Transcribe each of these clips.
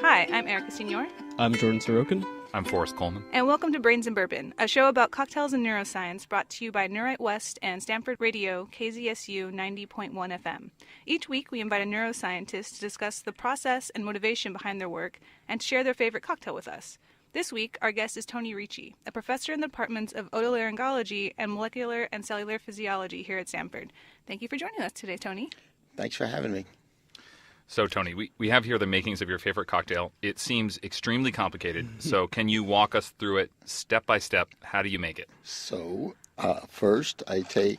Hi, I'm Erica Signor. I'm Jordan Sorokin. I'm Forrest Coleman. And welcome to Brains and Bourbon, a show about cocktails and neuroscience brought to you by Neurite West and Stanford Radio, KZSU 90.1 FM. Each week, we invite a neuroscientist to discuss the process and motivation behind their work and to share their favorite cocktail with us. This week, our guest is Tony Ricci, a professor in the departments of otolaryngology and molecular and cellular physiology here at Stanford. Thank you for joining us today, Tony. Thanks for having me. So, Tony, we have here the makings of your favorite cocktail. It seems extremely complicated. So can you walk us through it step by step? How do you make it? So first I take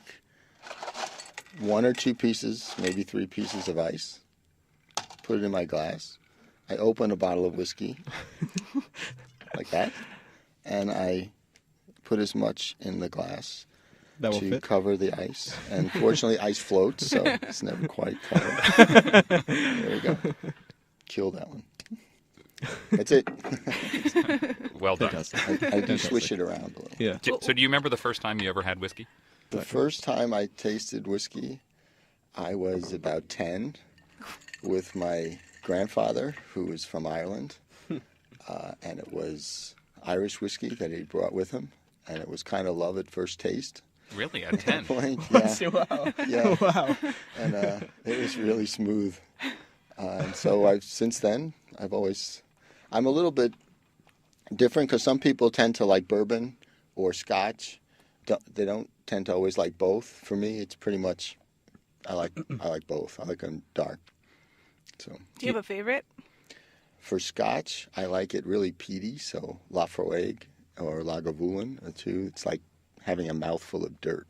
1 or 2 pieces, maybe 3 pieces of ice, put it in my glass. I open a bottle of whiskey like that, and I put as much in the glass to cover the ice. And fortunately, ice floats, so it's never quite covered. There we go. Kill that one. That's it. Well done. I do swish it around a little. Yeah. So do you remember the first time you ever had whiskey? The first time I tasted whiskey, I was about 10 with my grandfather, who was from Ireland. And it was Irish whiskey that he brought with him. And it was kind of love at first taste. Really? At 10? Yeah. Wow. Yeah. Wow. And it was really smooth. And so since then, I'm a little bit different because some people tend to like bourbon or scotch. They don't tend to always like both. For me, it's pretty much, I like both. I like them dark. So. Do you have a favorite? For scotch, I like it really peaty, so Lafroig or Lagavulin, the two. It's like having a mouthful of dirt.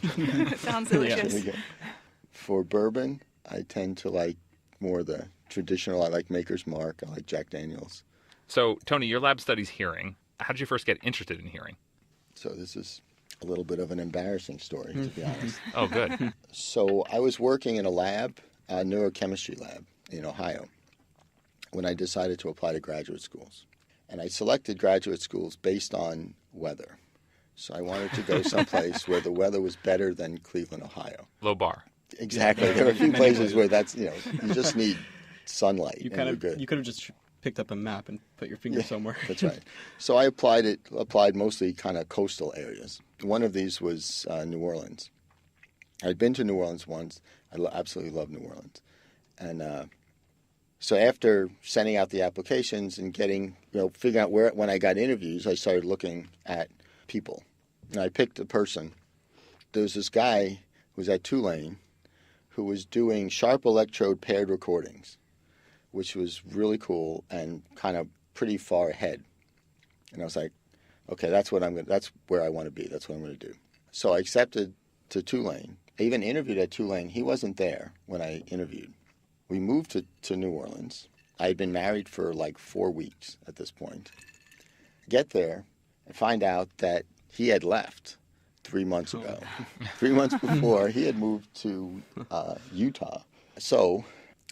It sounds delicious. For bourbon, I tend to like more the traditional. I like Maker's Mark. I like Jack Daniels. So, Tony, your lab studies hearing. How did you first get interested in hearing? So this is a little bit of an embarrassing story, to be honest. Oh, good. So I was working in a lab, a neurochemistry lab in Ohio, when I decided to apply to graduate schools. And I selected graduate schools based on weather. So I wanted to go someplace where the weather was better than Cleveland, Ohio. Low bar. Exactly. There are a few places where that's, you just need sunlight. You could have just picked up a map and put your finger somewhere. That's right. So I applied mostly kind of coastal areas. One of these was New Orleans. I'd been to New Orleans once. I absolutely love New Orleans. And so after sending out the applications and getting, figuring out when I got interviews, I started looking at people. And I picked a person. There was this guy who was at Tulane who was doing sharp electrode paired recordings, which was really cool and kind of pretty far ahead. And I was like, okay, that's where I want to be. That's what I'm going to do. So I accepted to Tulane. I even interviewed at Tulane. He wasn't there when I interviewed. We moved to New Orleans. I had been married for like 4 weeks at this point. Get there and find out that he had left 3 months ago. 3 months before, he had moved to Utah. So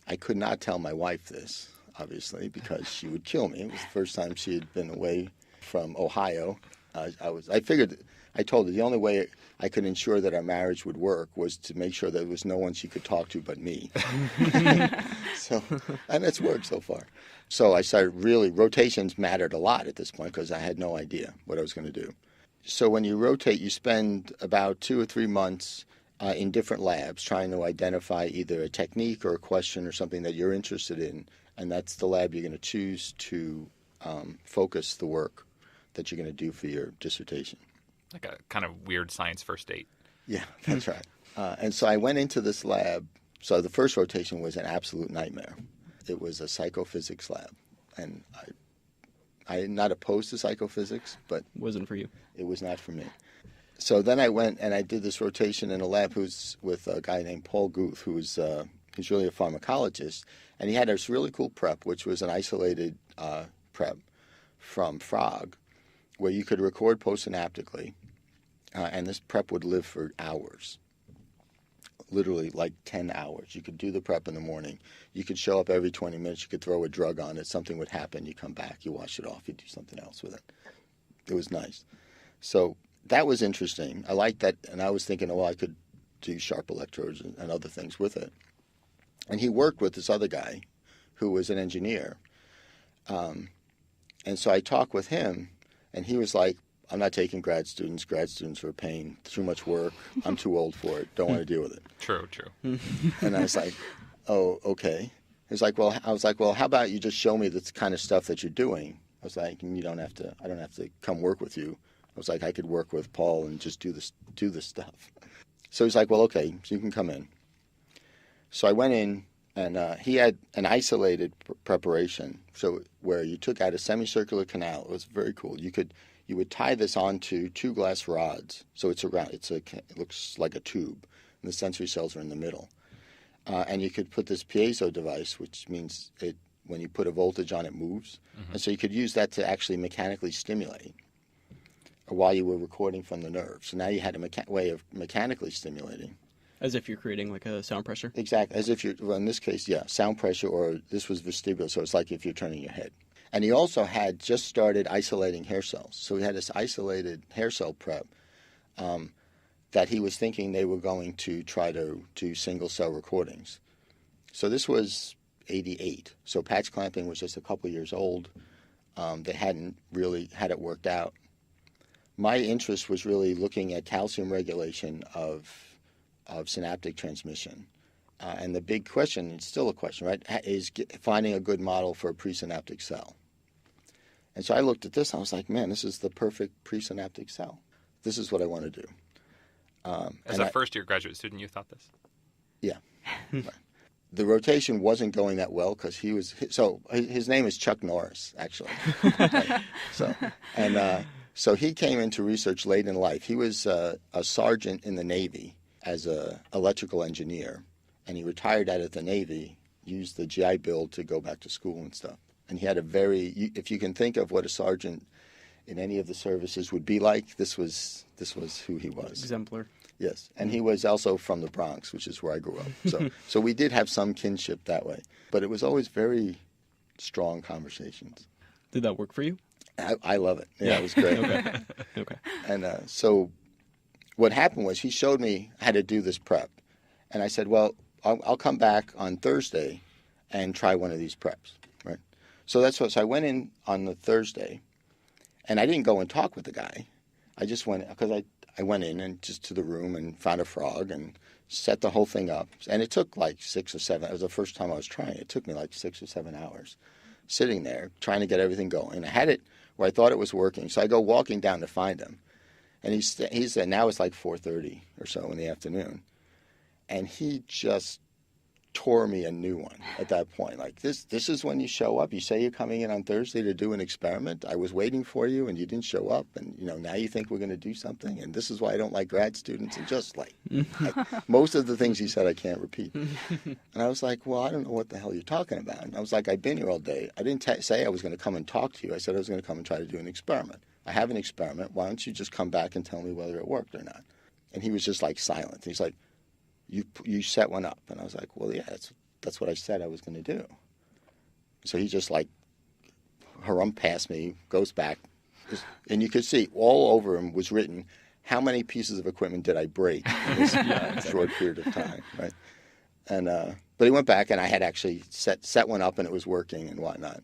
I could not tell my wife this, obviously, because she would kill me. It was the first time she had been away from Ohio. I told her the only way I could ensure that our marriage would work was to make sure there was no one she could talk to but me. And it's worked so far. So I started rotations mattered a lot at this point because I had no idea what I was going to do. So when you rotate, you spend about 2 or 3 months in different labs trying to identify either a technique or a question or something that you're interested in, and that's the lab you're going to choose to focus the work that you're going to do for your dissertation. Like a kind of weird science first date. Yeah, that's right. And so I went into this lab. So the first rotation was an absolute nightmare. It was a psychophysics lab, and I'm not opposed to psychophysics, but wasn't for you. It was not for me. So then I went and I did this rotation in a lab who's with a guy named Paul Guth, he's really a pharmacologist, and he had this really cool prep, which was an isolated prep from frog, where you could record postsynaptically, and this prep would live for hours, literally like 10 hours. You could do the prep in the morning. You could show up every 20 minutes. You could throw a drug on it. Something would happen. You come back. You wash it off. You do something else with it. It was nice. So that was interesting. I liked that, and I was thinking, I could do sharp electrodes and other things with it. And he worked with this other guy who was an engineer. And so I talked with him, and he was like, I'm not taking grad students. Grad students are a pain. Too much work. I'm too old for it. Don't want to deal with it. True. And I was like, oh, okay. He was like, well, how about you just show me the kind of stuff that you're doing? I was like, I don't have to come work with you. I was like, I could work with Paul and just do this stuff. So he's like, well, okay, so you can come in. So I went in, and he had an isolated preparation, so where you took out a semicircular canal. It was very cool. You would tie this onto 2 glass rods, so it looks like a tube, and the sensory cells are in the middle. And you could put this piezo device, which means when you put a voltage on, it moves, and so you could use that to actually mechanically stimulate while you were recording from the nerve. So now you had a way of mechanically stimulating. As if you're creating like a sound pressure? Exactly. As if well, in this case, yeah, sound pressure, or this was vestibular, so it's like if you're turning your head. And he also had just started isolating hair cells. So he had this isolated hair cell prep that he was thinking they were going to try to do single-cell recordings. So this was 88. So patch clamping was just a couple of years old. They hadn't really had it worked out. My interest was really looking at calcium regulation of synaptic transmission. And the big question, it's still a question, right, is finding a good model for a presynaptic cell. And so I looked at this, and I was like, man, this is the perfect presynaptic cell. This is what I want to do. As a first-year graduate student, you thought this? Yeah. Right. The rotation wasn't going that well because his name is Chuck Norris, actually. Right. So he came into research late in life. He was a sergeant in the Navy as an electrical engineer, and he retired out of the Navy, used the GI Bill to go back to school and stuff. And he had if you can think of what a sergeant in any of the services would be like, this was who he was. Exemplar. Yes, and he was also from the Bronx, which is where I grew up. So we did have some kinship that way, but it was always very strong conversations. Did that work for you? I love it. Yeah, it was great. Okay. And so what happened was he showed me how to do this prep, and I said, well, I'll come back on Thursday and try one of these preps, right? So so I went in on the Thursday, and I didn't go and talk with the guy. I just went, because I went in and just to the room and found a frog and set the whole thing up. And it took like 6 or 7, it was the first time I was trying it. It took me like 6 or 7 hours sitting there trying to get everything going. I had it where I thought it was working. So I go walking down to find him. And he's now it's like 4:30 or so in the afternoon. And he just tore me a new one at that point. Like, this is when you show up. You say you're coming in on Thursday to do an experiment. I was waiting for you, and you didn't show up. And, now you think we're going to do something. And this is why I don't like grad students. And just like most of the things he said, I can't repeat. And I was like, well, I don't know what the hell you're talking about. And I was like, I've been here all day. I didn't say I was going to come and talk to you. I said I was going to come and try to do an experiment. I have an experiment. Why don't you just come back and tell me whether it worked or not? And he was just like silent. He's like, you set one up. And I was like, well, yeah, that's what I said I was going to do. So he just like harumphed past me, goes back, and you could see all over him was written, how many pieces of equipment did I break in this short period of time, right? And but he went back, and I had actually set one up, and it was working and whatnot.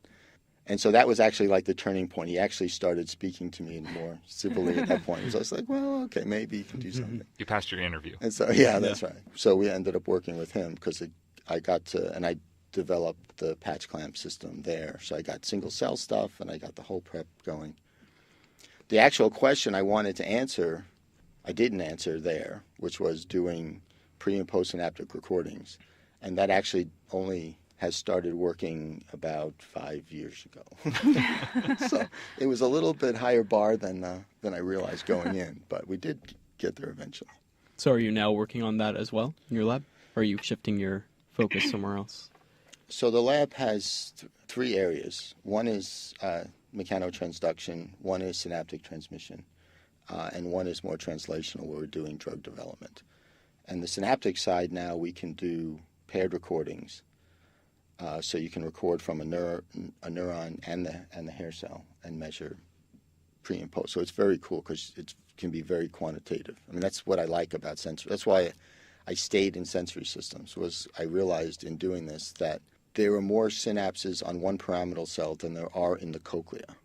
And so that was actually like the turning point. He actually started speaking to me more civilly at that point. So I was like, well, okay, maybe you can do something. You passed your interview. And so, yeah, that's right. So we ended up working with him because I developed the patch clamp system there. So I got single cell stuff, and I got the whole prep going. The actual question I wanted to answer, I didn't answer there, which was doing pre- and post-synaptic recordings. And that actually only has started working about 5 years ago. So it was a little bit higher bar than I realized going in, but we did get there eventually. So are you now working on that as well in your lab? Or are you shifting your focus somewhere else? So the lab has 3 areas. One is mechanotransduction, one is synaptic transmission, and one is more translational, where we're doing drug development. And the synaptic side now, we can do paired recordings. So you can record from a neuron and the hair cell and measure pre and post. So it's very cool because it can be very quantitative. I mean, that's what I like about sensory. That's why I stayed in sensory systems. Was I realized in doing this that there are more synapses on one pyramidal cell than there are in the cochlea,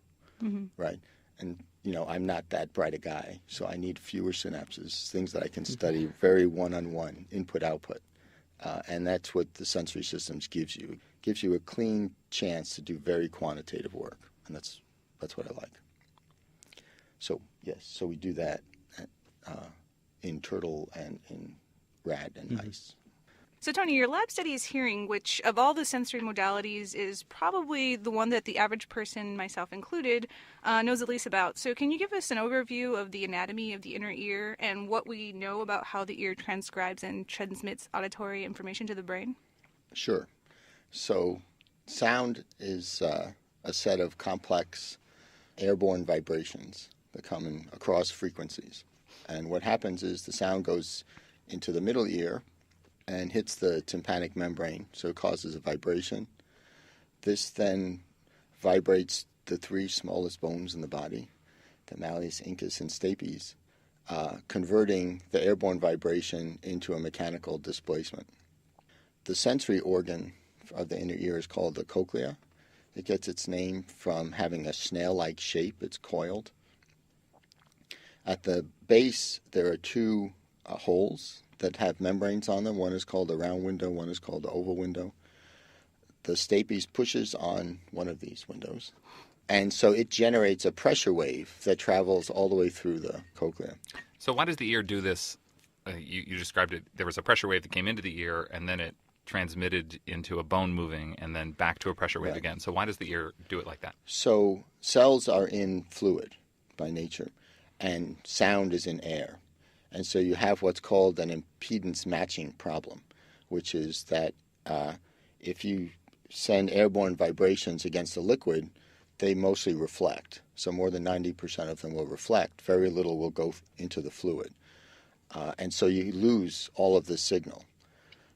right? And, I'm not that bright a guy, so I need fewer synapses, things that I can study very one-on-one, input-output. And that's what the sensory systems gives you. It gives you a clean chance to do very quantitative work, and that's what I like. So, yes, so we do that in turtle and in rat and mice. So, Tony, your lab studies hearing, which of all the sensory modalities is probably the one that the average person, myself included, knows at least about. So can you give us an overview of the anatomy of the inner ear and what we know about how the ear transcribes and transmits auditory information to the brain? Sure. So sound is a set of complex airborne vibrations that come in across frequencies. And what happens is the sound goes into the middle ear and hits the tympanic membrane, so it causes a vibration. This then vibrates the three smallest bones in the body, the malleus, incus, and stapes, converting the airborne vibration into a mechanical displacement. The sensory organ of the inner ear is called the cochlea. It gets its name from having a snail-like shape. It's coiled. At the base, there are two holes that have membranes on them. One is called the round window, one is called the oval window. The stapes pushes on one of these windows, and so it generates a pressure wave that travels all the way through the cochlea. So why does the ear do this? You described it. There was a pressure wave that came into the ear, and then it transmitted into a bone moving, and then back to a pressure wave again. So why does the ear do it like that? So cells are in fluid by nature, and sound is in air. And so you have what's called an impedance matching problem, which is that if you send airborne vibrations against a liquid, they mostly reflect. So more than 90% of them will reflect. Very little will go into the fluid. And so you lose all of the signal.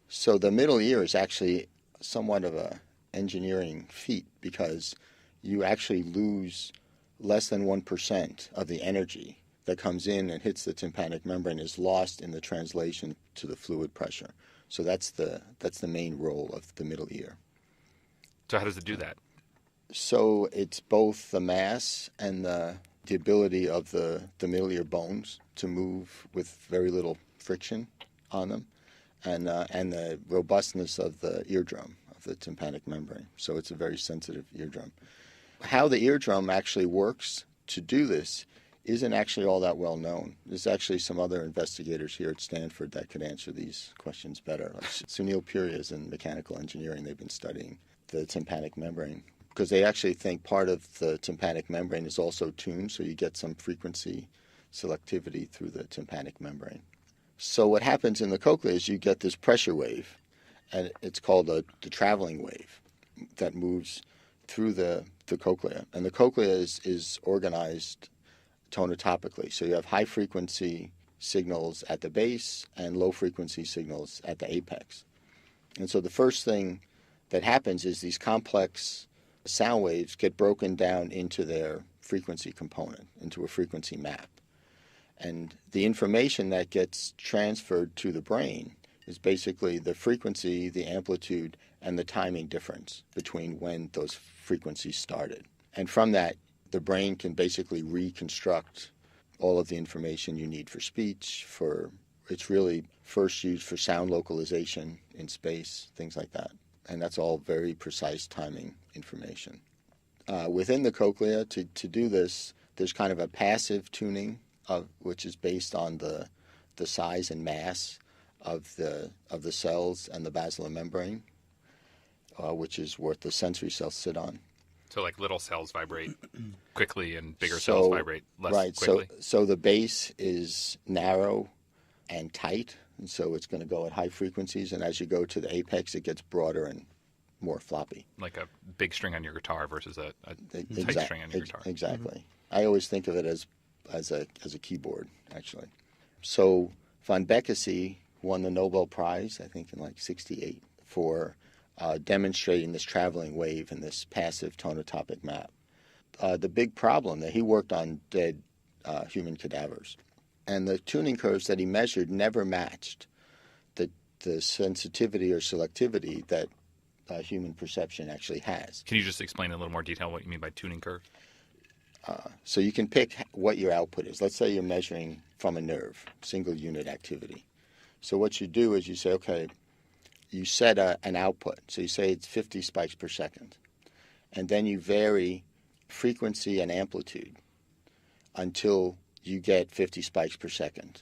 So the middle ear is actually somewhat of a engineering feat because you actually lose less than 1% of the energy that comes in and hits the tympanic membrane is lost in the translation to the fluid pressure. So that's the main role of the middle ear. So how does it do that? So it's both the mass and the ability of the middle ear bones to move with very little friction on them, and the robustness of the eardrum, of the tympanic membrane. So it's a very sensitive eardrum. How the eardrum actually works to do this isn't actually all that well known. There's actually some other investigators here at Stanford that could answer these questions better. Like Sunil Puri is in mechanical engineering. They've been studying the tympanic membrane because they actually think part of the tympanic membrane is also tuned, so you get some frequency selectivity through the tympanic membrane. So what happens in the cochlea is you get this pressure wave, and it's called the traveling wave that moves through the cochlea. And the cochlea is organized tonotopically. So you have high-frequency signals at the base and low-frequency signals at the apex. And so the first thing that happens is these complex sound waves get broken down into their frequency component, into a frequency map. And the information that gets transferred to the brain is basically the frequency, the amplitude, and the timing difference between when those frequencies started. And from that, the brain can basically reconstruct all of the information you need for speech, it's really first used for sound localization in space, things like that. And that's all very precise timing information. Within the cochlea, to do this, there's kind of a passive tuning, which is based on the size and mass of the cells and the basilar membrane, which is what the sensory cells sit on. So like little cells vibrate quickly and bigger cells vibrate less quickly? Right, so the base is narrow and tight, and so it's going to go at high frequencies, and as you go to the apex, it gets broader and more floppy. Like a big string on your guitar versus a tight string on your guitar. Exactly. I always think of it as a keyboard, actually. So von Bekkesee won the Nobel Prize, I think in like 1968, for demonstrating this traveling wave in this passive tonotopic map. The big problem that he worked on dead human cadavers, and the tuning curves that he measured never matched the sensitivity or selectivity that human perception actually has. Can you just explain in a little more detail what you mean by tuning curve? So you can pick what your output is. Let's say you're measuring from a nerve, single unit activity. So what you do is you say, okay, you set an output. So you say it's 50 spikes per second. And then you vary frequency and amplitude until you get 50 spikes per second,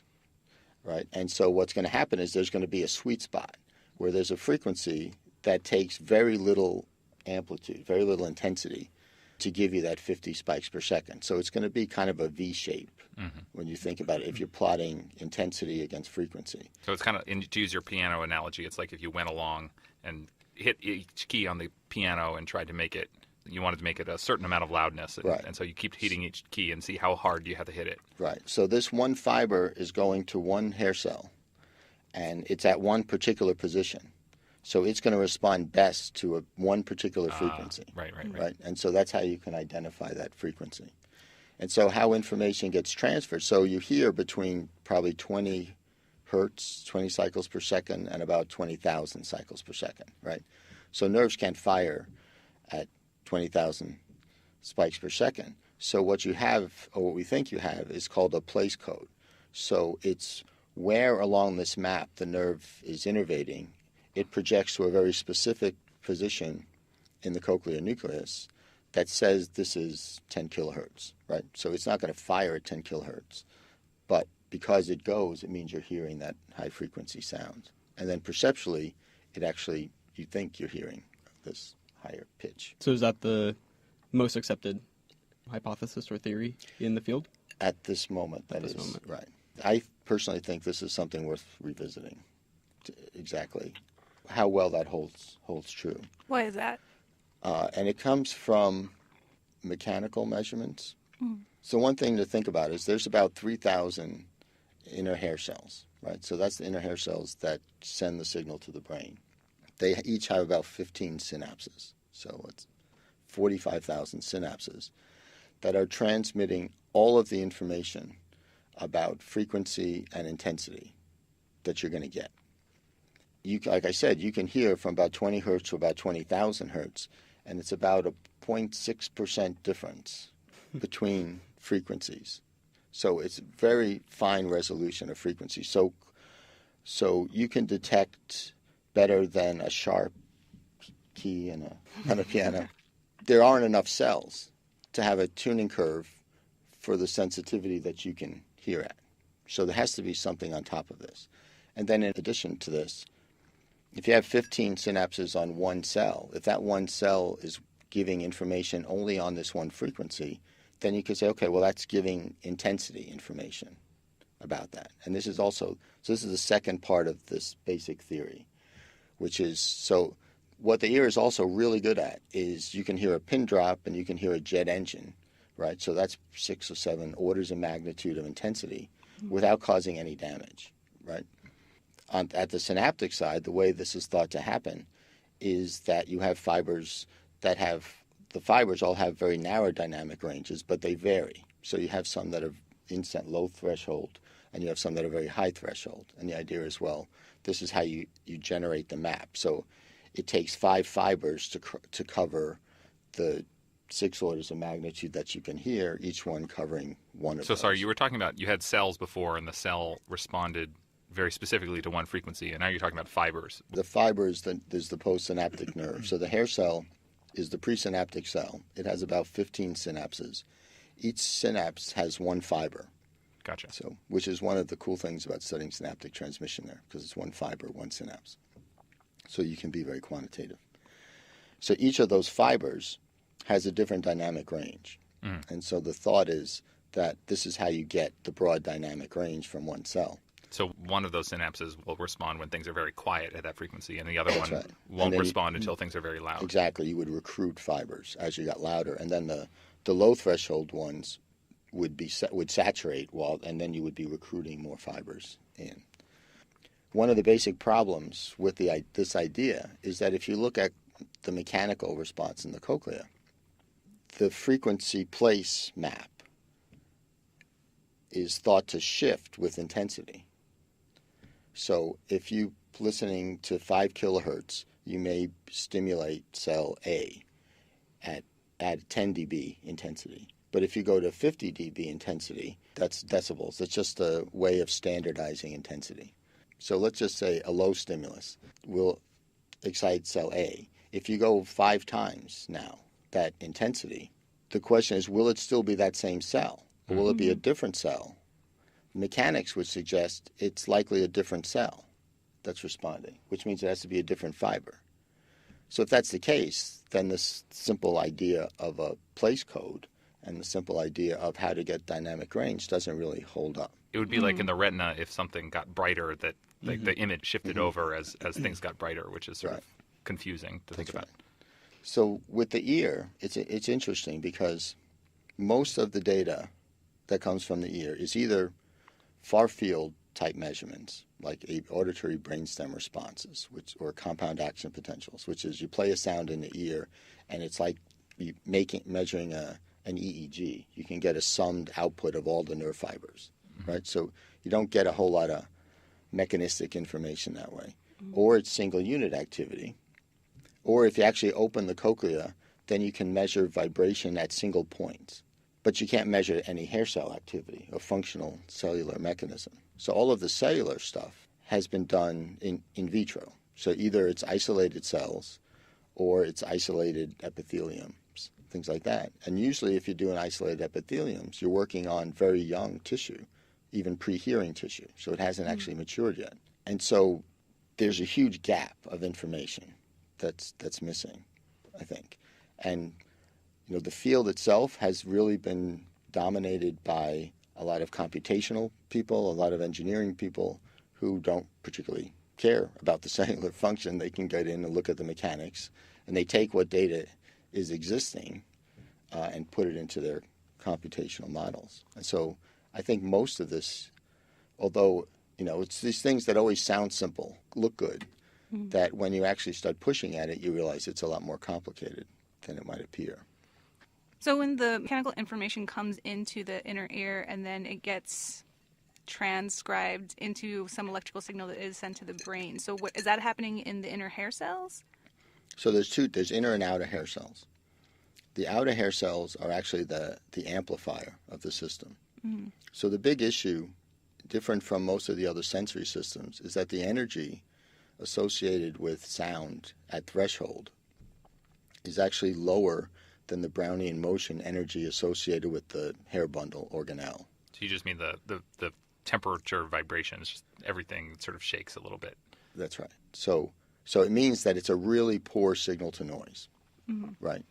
right? And so what's going to happen is there's going to be a sweet spot where there's a frequency that takes very little amplitude, very little intensity to give you that 50 spikes per second. So it's going to be kind of a V shape when you think about it, if you're plotting intensity against frequency. So it's kind of, to use your piano analogy, it's like if you went along and hit each key on the piano and tried to make it, you wanted to make it a certain amount of loudness. And, right. And so you keep hitting each key and see how hard you have to hit it. Right. So this one fiber is going to one hair cell, and it's at one particular position. So it's going to respond best to one particular frequency. Right. And so that's how you can identify that frequency. And so how information gets transferred. So you hear between probably 20 hertz, 20 cycles per second, and about 20,000 cycles per second, right? So nerves can't fire at 20,000 spikes per second. So what you have, or what we think you have, is called a place code. So it's where along this map the nerve is innervating. It projects to a very specific position in the cochlear nucleus that says this is 10 kilohertz, right? So it's not going to fire at 10 kilohertz, but because it goes, it means you're hearing that high frequency sound. And then perceptually, it actually, you think you're hearing this higher pitch. So is that the most accepted hypothesis or theory in the field? At this moment, that is right. I personally think this is something worth revisiting. Exactly how well that holds true. Why is that? And it comes from mechanical measurements. So one thing to think about is there's about 3,000 inner hair cells, right? So that's the inner hair cells that send the signal to the brain. They each have about 15 synapses. So it's 45,000 synapses that are transmitting all of the information about frequency and intensity that you're going to get. Like I said, you can hear from about 20 hertz to about 20,000 hertz, and it's about a 0.6% difference between frequencies. So it's very fine resolution of frequency. So you can detect better than a sharp key on a piano. There aren't enough cells to have a tuning curve for the sensitivity that you can hear at. So there has to be something on top of this. And then in addition to this, if you have 15 synapses on one cell, if that one cell is giving information only on this one frequency, then you could say, okay, well, that's giving intensity information about that. And this is the second part of this basic theory, which is, so what the ear is also really good at is you can hear a pin drop and you can hear a jet engine, right? So that's 6 or 7 orders of magnitude of intensity without causing any damage, right? At the synaptic side, the way this is thought to happen is that you have fibers that the fibers all have very narrow dynamic ranges, but they vary. So you have some that are instant low threshold, and you have some that are very high threshold. And the idea is, well, this is how you generate the map. So it takes 5 fibers to cover the 6 orders of magnitude that you can hear, each one covering one of those. So sorry, you were talking about, you had cells before, and the cell responded very specifically to one frequency, and now you're talking about fibers. The fiber is the postsynaptic nerve. So the hair cell is the presynaptic cell. It has about 15 synapses. Each synapse has one fiber. Gotcha. So, which is one of the cool things about studying synaptic transmission there, because it's one fiber, one synapse. So you can be very quantitative. So each of those fibers has a different dynamic range. And so the thought is that this is how you get the broad dynamic range from one cell. So one of those synapses will respond when things are very quiet at that frequency, and the other one right. won't respond until things are very loud. Exactly. You would recruit fibers as you got louder, and then the low threshold ones would saturate, and then you would be recruiting more fibers in. One of the basic problems with this idea is that if you look at the mechanical response in the cochlea, the frequency place map is thought to shift with intensity. So if you listening to 5 kilohertz, you may stimulate cell A at 10 dB intensity. But if you go to 50 dB intensity, that's decibels. That's just a way of standardizing intensity. So let's just say a low stimulus will excite cell A. If you go 5 times now that intensity, the question is, will it still be that same cell? Or will it be a different cell? Mechanics would suggest it's likely a different cell that's responding, which means it has to be a different fiber. So if that's the case, then this simple idea of a place code and the simple idea of how to get dynamic range doesn't really hold up. It would be like in the retina if something got brighter, that like the image shifted over as things got brighter, which is sort of confusing to think about. So with the ear, it's interesting because most of the data that comes from the ear is either far field type measurements, like auditory brainstem responses, or compound action potentials, which is you play a sound in the ear, and it's like measuring an EEG. You can get a summed output of all the nerve fibers, right? So you don't get a whole lot of mechanistic information that way. Or it's single unit activity. Or if you actually open the cochlea, then you can measure vibration at single points. But you can't measure any hair cell activity or functional cellular mechanism. So all of the cellular stuff has been done in vitro. So either it's isolated cells or it's isolated epitheliums, things like that. And usually if you're doing isolated epitheliums, you're working on very young tissue, even pre-hearing tissue. So it hasn't actually matured yet. And so there's a huge gap of information that's missing, I think. And the field itself has really been dominated by a lot of computational people, a lot of engineering people who don't particularly care about the cellular function. They can get in and look at the mechanics, and they take what data is existing and put it into their computational models. And so I think most of this, although it's these things that always sound simple, look good, that when you actually start pushing at it, you realize it's a lot more complicated than it might appear. So when the mechanical information comes into the inner ear and then it gets transcribed into some electrical signal that is sent to the brain, so is that happening in the inner hair cells? So there's inner and outer hair cells. The outer hair cells are actually the amplifier of the system. So the big issue, different from most of the other sensory systems, is that the energy associated with sound at threshold is actually lower than the Brownian motion energy associated with the hair bundle organelle. So you just mean the temperature vibrations, just everything sort of shakes a little bit. That's right. So it means that it's a really poor signal to noise, right?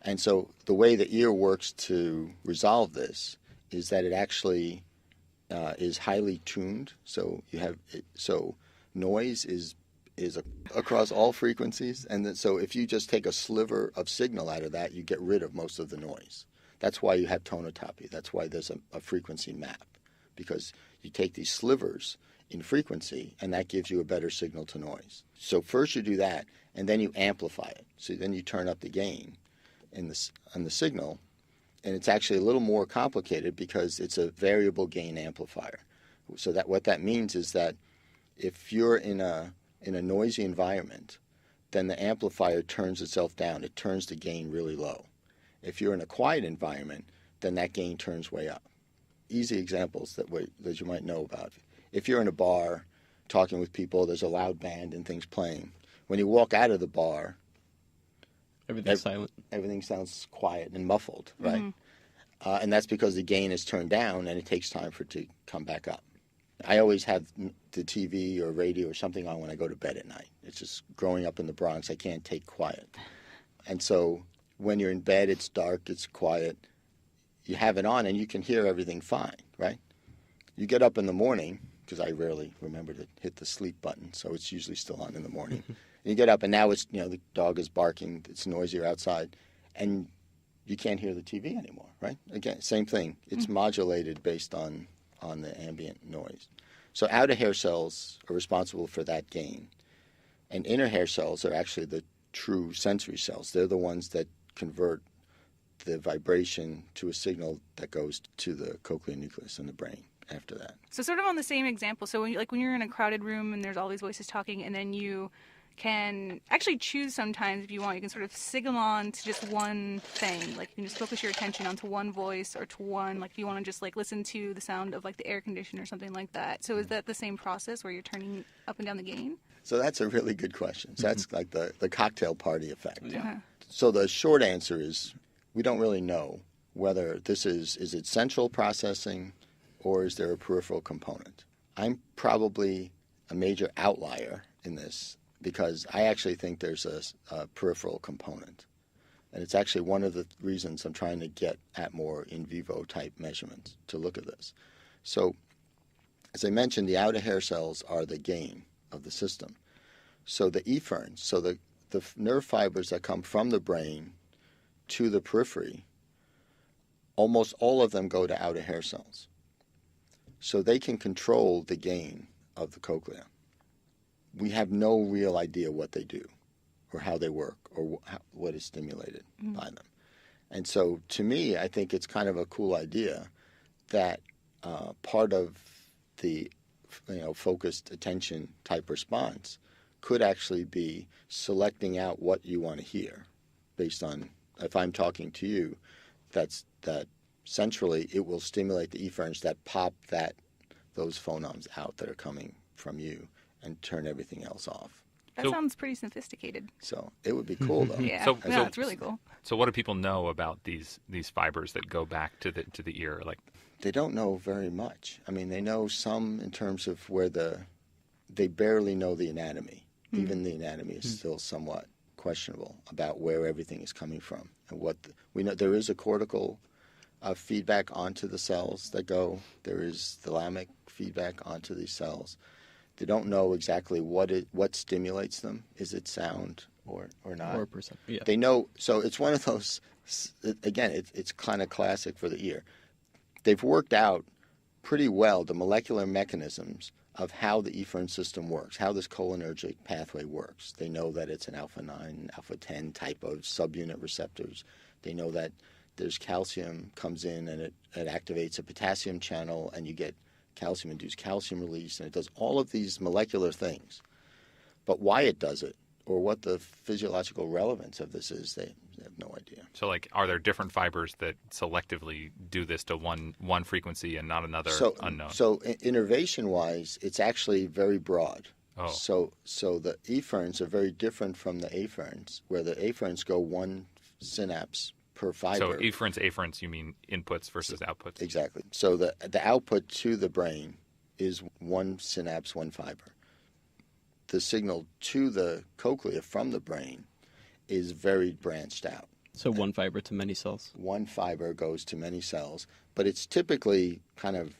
And so the way the ear works to resolve this is that it actually is highly tuned. So noise is across all frequencies, and so if you just take a sliver of signal out of that, you get rid of most of the noise. That's why you have tonotopy. That's why there's a frequency map, because you take these slivers in frequency, and that gives you a better signal to noise. So first you do that, and then you amplify it. So then you turn up the gain on the signal, and it's actually a little more complicated because it's a variable gain amplifier. So that what that means is that if you're in a noisy environment, then the amplifier turns itself down. It turns the gain really low. If you're in a quiet environment, then that gain turns way up. Easy examples that you might know about. If you're in a bar talking with people, there's a loud band and things playing. When you walk out of the bar, everything's silent. Everything sounds quiet and muffled, right? And that's because the gain is turned down and it takes time for it to come back up. I always have the TV or radio or something on when I go to bed at night. It's just growing up in the Bronx, I can't take quiet. And so when you're in bed, it's dark, it's quiet. You have it on and you can hear everything fine, right? You get up in the morning, because I rarely remember to hit the sleep button, so it's usually still on in the morning. And you get up and now it's, the dog is barking, it's noisier outside, and you can't hear the TV anymore, right? Again, same thing. It's modulated based on the ambient noise. So outer hair cells are responsible for that gain. And inner hair cells are actually the true sensory cells. They're the ones that convert the vibration to a signal that goes to the cochlear nucleus in the brain after that. So sort of on the same example, so when you're in a crowded room and there's all these voices talking, and then you can actually choose sometimes if you want. You can sort of signal on to just one thing. Like you can just focus your attention onto one voice or to one, like if you want to just like listen to the sound of like the air conditioner or something like that. So is that the same process where you're turning up and down the gain? So that's a really good question. So that's like the cocktail party effect. Uh-huh. So the short answer is we don't really know whether this is it central processing or is there a peripheral component. I'm probably a major outlier in this because I actually think there's a peripheral component. And it's actually one of the reasons I'm trying to get at more in vivo type measurements to look at this. So as I mentioned, the outer hair cells are the gain of the system. So the efferents, so the nerve fibers that come from the brain to the periphery, almost all of them go to outer hair cells. So they can control the gain of the cochlea. We have no real idea what they do or how they work or what is stimulated by them. And so to me, I think it's kind of a cool idea that part of the focused attention type response could actually be selecting out what you want to hear based on, if I'm talking to you, that centrally it will stimulate the efferents that pop those phonemes out that are coming from you and turn everything else off. That sounds pretty sophisticated. So it would be cool, though. Yeah, So it's really cool. So what do people know about these fibers that go back to the ear? Like, they don't know very much. I mean, they know some in terms of where they barely know the anatomy. Even the anatomy is still somewhat questionable about where everything is coming from and we know. There is a cortical feedback onto the cells that go. There is thalamic feedback onto these cells. They don't know exactly what stimulates them. Is it sound or not? Or perception. Yeah. They know. So it's one of those. Again, it's kind of classic for the ear. They've worked out pretty well the molecular mechanisms of how the efferent system works, how this cholinergic pathway works. They know that it's an alpha-9, alpha-10 type of subunit receptors. They know that there's calcium comes in and it activates a potassium channel and you get calcium-induced calcium release, and it does all of these molecular things. But why it does it or what the physiological relevance of this is, they have no idea. so like, are there different fibers that selectively do this to one frequency and not another unknown? So innervation-wise, it's actually very broad. Oh. So the efferents are very different from the afferents, where the afferents go one synapse per fiber. So afferents, you mean inputs versus outputs? Exactly. So the output to the brain is one synapse, one fiber. The signal to the cochlea from the brain is very branched out. So one fiber to many cells. One fiber goes to many cells, but it's typically kind of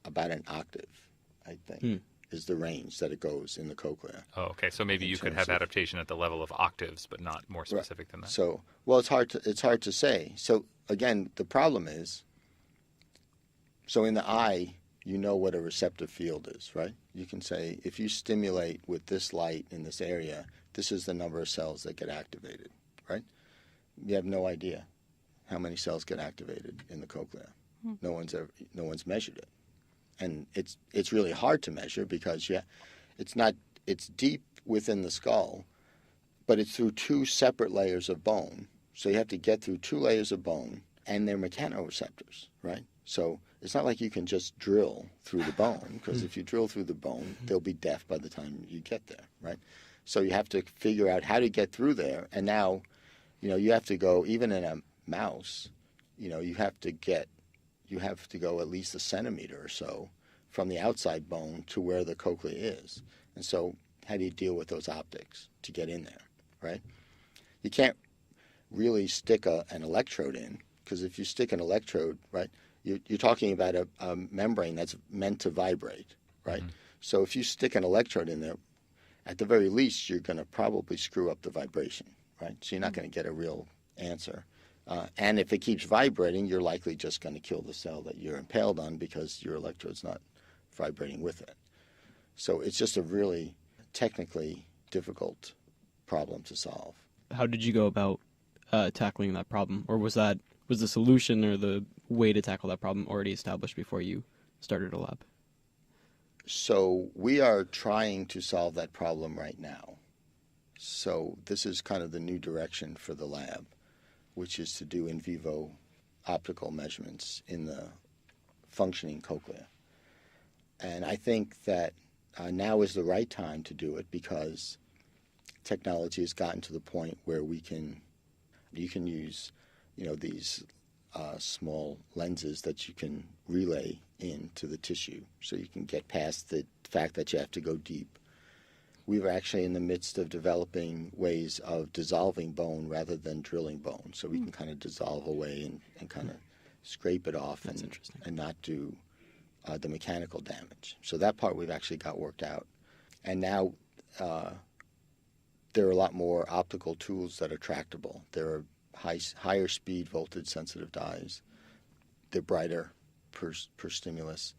about an octave, I think, is the range that it goes in the cochlea. Oh, okay. So maybe you could have adaptation at the level of octaves, but not more specific than that. So, well, it's hard to say. So again, the problem is, so in the eye, you know what a receptive field is, right? You can say, if you stimulate with this light in this area, this is the number of cells that get activated, right? You have no idea how many cells get activated in the cochlea. No one's measured it. And it's really hard to measure because it's deep within the skull, but it's through two separate layers of bone. So you have to get through two layers of bone, and they're mechanoreceptors, right? So it's not like you can just drill through the bone, because if you drill through the bone, they'll be deaf by the time you get there, right? So you have to figure out how to get through there. And now, you have to go, even in a mouse, you have to go at least a centimeter or so from the outside bone to where the cochlea is. And so how do you deal with those optics to get in there, right? You can't really stick an electrode in, because if you stick an electrode, right, you're talking about a membrane that's meant to vibrate, right? So if you stick an electrode in there, at the very least, you're going to probably screw up the vibration, right? So you're not going to get a real answer. And if it keeps vibrating, you're likely just going to kill the cell that you're impaled on because your electrode's not vibrating with it. So it's just a really technically difficult problem to solve. How did you go about tackling that problem? Or was the solution or the way to tackle that problem already established before you started a lab? So we are trying to solve that problem right now. So this is kind of the new direction for the lab, which is to do in vivo optical measurements in the functioning cochlea. And I think that now is the right time to do it because technology has gotten to the point where you can use, these small lenses that you can relay into the tissue, so you can get past the fact that you have to go deep. We were actually in the midst of developing ways of dissolving bone rather than drilling bone, so we can kind of dissolve away and kind of scrape it off and not do the mechanical damage. So that part we've actually got worked out. And now there are a lot more optical tools that are tractable. There are higher speed voltage sensitive dyes. They're brighter per stimulus.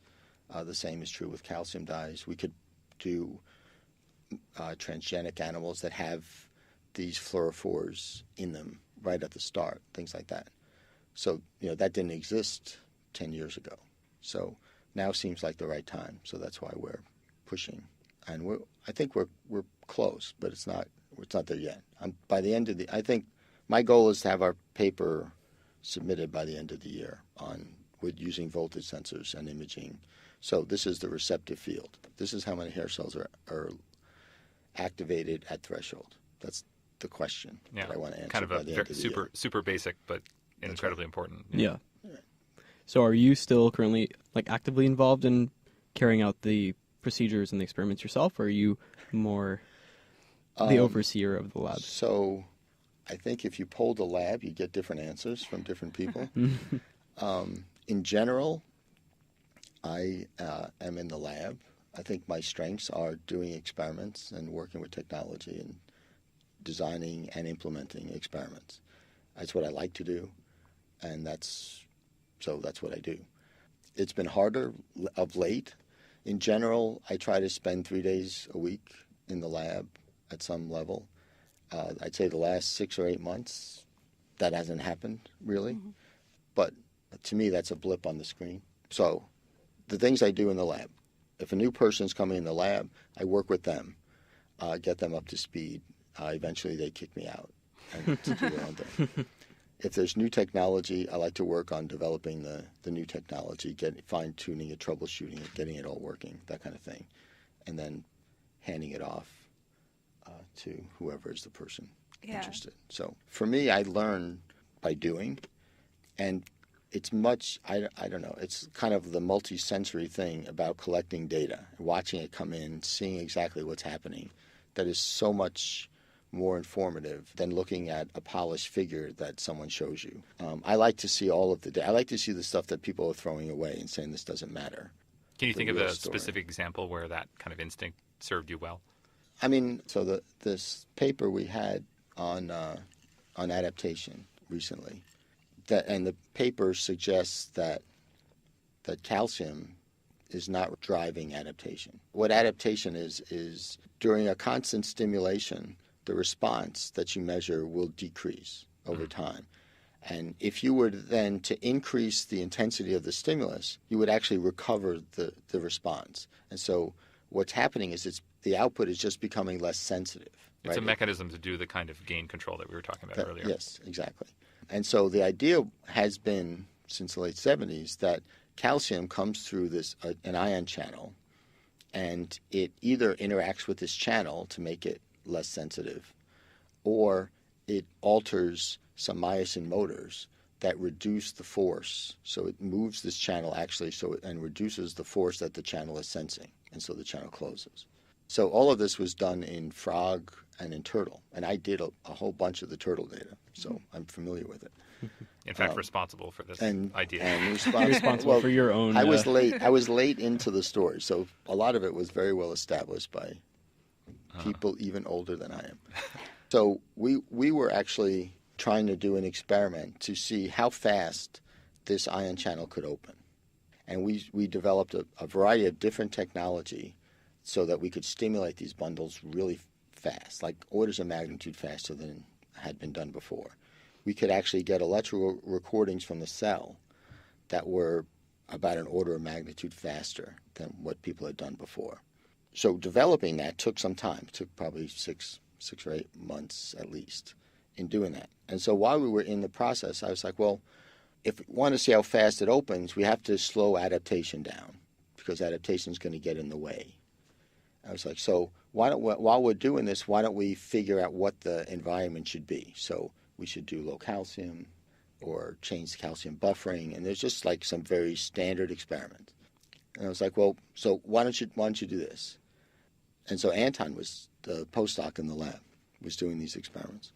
The same is true with calcium dyes. We could do transgenic animals that have these fluorophores in them right at the start, things like that. So, that didn't exist 10 years ago. So now seems like the right time. So that's why we're pushing. And I think we're close, but it's not there yet. By the end of I think my goal is to have our paper submitted by the end of the year with using voltage sensors and imaging. So this is the receptive field. This is how many hair cells are activated at threshold. That's the question that I want to answer. Kind of by the end of the year. super basic, but incredibly important. Yeah. So are you still currently actively involved in carrying out the procedures and the experiments yourself, or are you more the overseer of the lab? So I think if you poll the lab, you get different answers from different people. In general, I am in the lab. I think my strengths are doing experiments and working with technology and designing and implementing experiments. That's what I like to do, and that's what I do. It's been harder of late. In general, I try to spend 3 days a week in the lab at some level. I'd say the last 6 or 8 months, that hasn't happened really. Mm-hmm. But to me, that's a blip on the screen. So the things I do in the lab, if a new person's coming in the lab, I work with them, get them up to speed. Eventually, they kick me out and to do their own thing. If there's new technology, I like to work on developing the new technology, fine-tuning it, troubleshooting it, getting it all working, that kind of thing, and then handing it off to whoever is the person interested. So for me, I learn by doing, and it's I don't know, it's kind of the multi-sensory thing about collecting data, watching it come in, seeing exactly what's happening, that is so much more informative than looking at a polished figure that someone shows you. I like to see all of the data. I like to see the stuff that people are throwing away and saying this doesn't matter. Can you think of a specific example where that kind of instinct served you well? I mean, so this paper we had on adaptation recently, and the paper suggests that calcium is not driving adaptation. What adaptation is during a constant stimulation, the response that you measure will decrease over time. And if you were then to increase the intensity of the stimulus, you would actually recover the response. And so what's happening is the output is just becoming less sensitive. It's a mechanism to do the kind of gain control that we were talking about earlier. Yes, exactly. And so the idea has been since the late 70s that calcium comes through an ion channel, and it either interacts with this channel to make it less sensitive, or it alters some myosin motors that reduce the force. So it moves this channel actually and reduces the force that the channel is sensing, and so the channel closes. So all of this was done in frog and in turtle, and I did a whole bunch of the turtle data, so I'm familiar with it. In fact, responsible for this idea. And responsible for your own. I was late into the story, so a lot of it was very well established by people even older than I am. So we were actually trying to do an experiment to see how fast this ion channel could open, and we developed a variety of different technology so that we could stimulate these bundles really fast, like orders of magnitude faster than had been done before. We could actually get electrical recordings from the cell that were about an order of magnitude faster than what people had done before. So developing that took some time. It took probably six 6 or 8 months at least in doing that. And so while we were in the process, I was like, well, if we want to see how fast it opens, we have to slow adaptation down because adaptation is going to get in the way. I was like, so while we're doing this, why don't we figure out what the environment should be? So we should do low calcium or change the calcium buffering. And there's just like some very standard experiments. And I was like, well, so why don't you do this? And so Anton was the postdoc in the lab, was doing these experiments.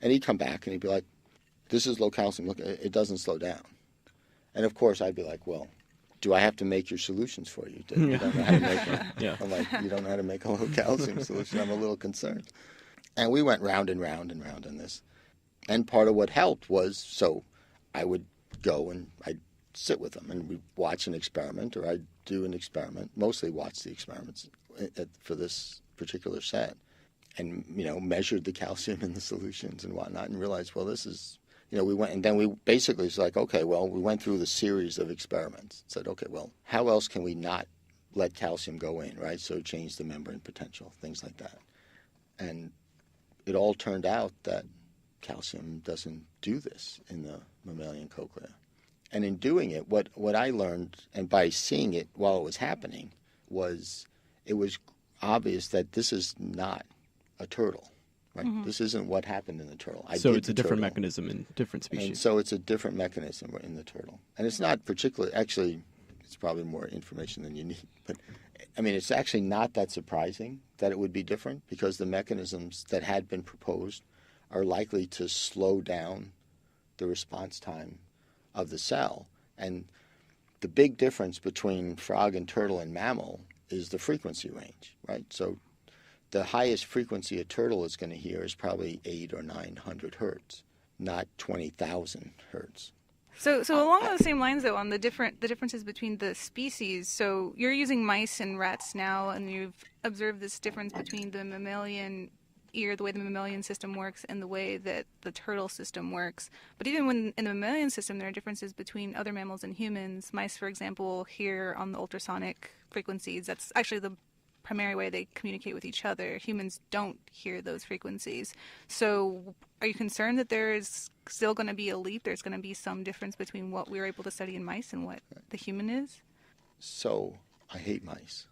And he'd come back and he'd be like, this is low calcium. Look, it doesn't slow down. And of course, I'd be like, well, do I have to make your solutions for you? You don't know how to make them. Yeah. I'm like, you don't know how to make a low calcium solution. I'm a little concerned. And we went round and round and round on this. And part of what helped was, so I would go and I'd sit with them and we'd watch an experiment, or I'd do an experiment, mostly watch the experiments for this particular set, and, measured the calcium in the solutions and whatnot, and realized, well, this is, we went, and then we basically was like, okay, well, we went through the series of experiments, said, okay, well, how else can we not let calcium go in, right? So change the membrane potential, things like that. And it all turned out that calcium doesn't do this in the mammalian cochlea. And in doing it, what I learned, and by seeing it while it was happening, was it was obvious that this is not a turtle, right? Mm-hmm. This isn't what happened in the turtle. So it's a different mechanism in different species. And so it's a different mechanism in the turtle. And it's not particularly, actually, it's probably more information than you need. But, I mean, it's actually not that surprising that it would be different, because the mechanisms that had been proposed are likely to slow down the response time of the cell. And the big difference between frog and turtle and mammal is the frequency range, right? So the highest frequency a turtle is going to hear is probably 800 or 900 hertz, not 20,000 hertz. So along those same lines, though, on the differences between the species, so you're using mice and rats now, and you've observed this difference between the mammalian ear, the way the mammalian system works, and the way that the turtle system works. But even when in the mammalian system, there are differences between other mammals and humans. Mice, for example, hear on the ultrasonic frequencies. That's actually the primary way they communicate with each other. Humans don't hear those frequencies. So are you concerned that there is still going to be a leap? There's going to be some difference between what we're able to study in mice and what the human is? So I hate mice.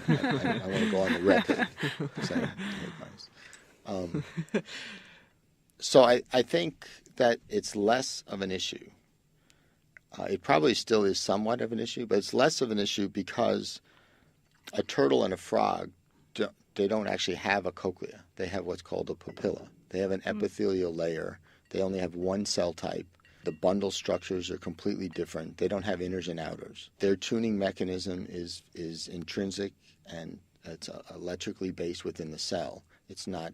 I want to go on the record saying I hate mice. So I think that it's less of an issue. It probably still is somewhat of an issue, but it's less of an issue because a turtle and a frog, they don't actually have a cochlea. They have what's called a papilla. They have an epithelial layer. They only have one cell type. The bundle structures are completely different. They don't have inners and outers. Their tuning mechanism is intrinsic, and it's electrically based within the cell. It's not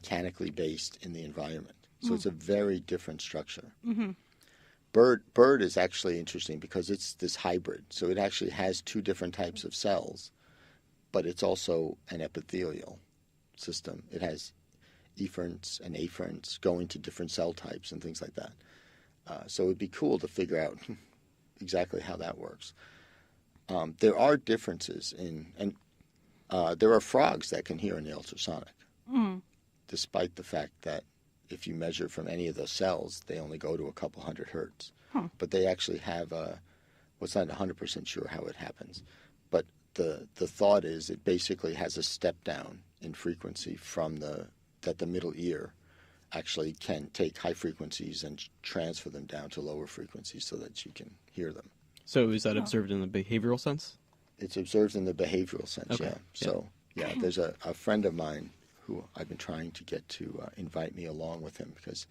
mechanically based in the environment. So it's a very different structure. Mm-hmm. Bird is actually interesting because it's this hybrid. So it actually has two different types of cells, but it's also an epithelial system. It has efferents and afferents going to different cell types and things like that. So it would be cool to figure out exactly how that works. There are differences and there are frogs that can hear in the ultrasonic, despite the fact that if you measure from any of those cells, they only go to a couple hundred hertz. But they actually have it's not 100% sure how it happens. But the thought is it basically has a step down in frequency from that the middle ear actually can take high frequencies and transfer them down to lower frequencies so that you can hear them. So is that observed in the behavioral sense? It's observed in the behavioral sense, okay. Yeah. So, there's a friend of mine who I've been trying to get to invite me along with him because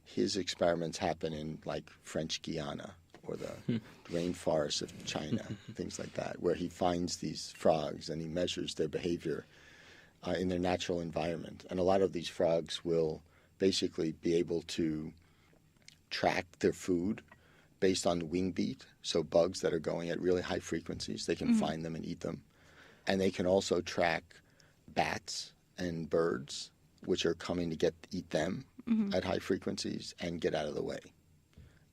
his experiments happen in, like, French Guiana or the rainforests of China, things like that, where he finds these frogs and he measures their behavior in their natural environment. And a lot of these frogs will basically be able to track their food based on wing beat, so bugs that are going at really high frequencies, they can find them and eat them. And they can also track bats and birds, which are coming to eat them at high frequencies and get out of the way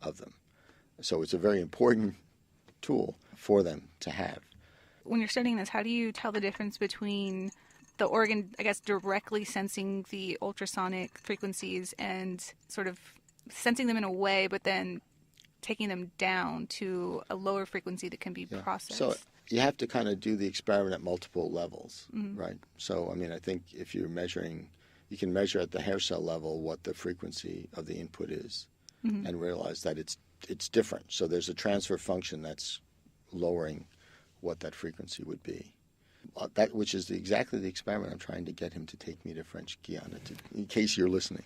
of them. So it's a very important tool for them to have. When you're studying this, how do you tell the difference between the organ, I guess, directly sensing the ultrasonic frequencies and sort of sensing them in a way, but then taking them down to a lower frequency that can be processed. So you have to kind of do the experiment at multiple levels, right? So, I mean, I think if you're measuring, you can measure at the hair cell level what the frequency of the input is and realize that it's different. So there's a transfer function that's lowering what that frequency would be. That, which is exactly the experiment I'm trying to get him to take me to French Guiana, in case you're listening.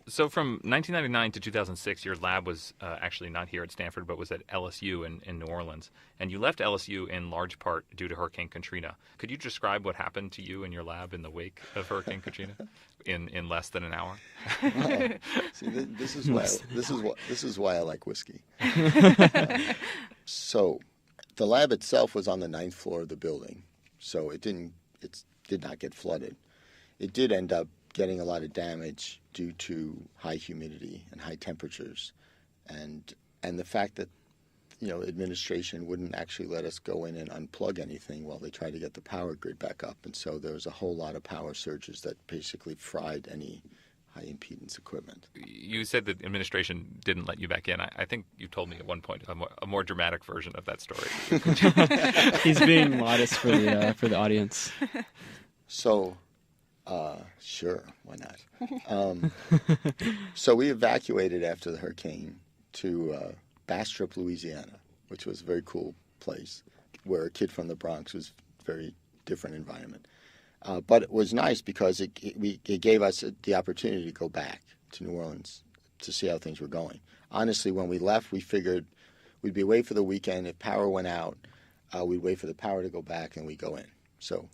So from 1999 to 2006, your lab was actually not here at Stanford, but was at LSU in New Orleans. And you left LSU in large part due to Hurricane Katrina. Could you describe what happened to you and your lab in the wake of Hurricane Katrina in less than an hour? Oh. See, this is why I like whiskey. So the lab itself was on the 9th floor of the building, so it did not get flooded. It did end up getting a lot of damage due to high humidity and high temperatures, and the fact that administration wouldn't actually let us go in and unplug anything while they tried to get the power grid back up, and so there was a whole lot of power surges that basically fried any high impedance equipment. You said that administration didn't let you back in. I think you told me at one point a more dramatic version of that story. He's being modest for the audience. So, sure, why not? So we evacuated after the hurricane to Bastrop, Louisiana, which was a very cool place where a kid from the Bronx was very different environment. But it was nice because it gave us the opportunity to go back to New Orleans to see how things were going. Honestly, when we left, we figured we'd be away for the weekend. If power went out, we'd wait for the power to go back and we'd go in. So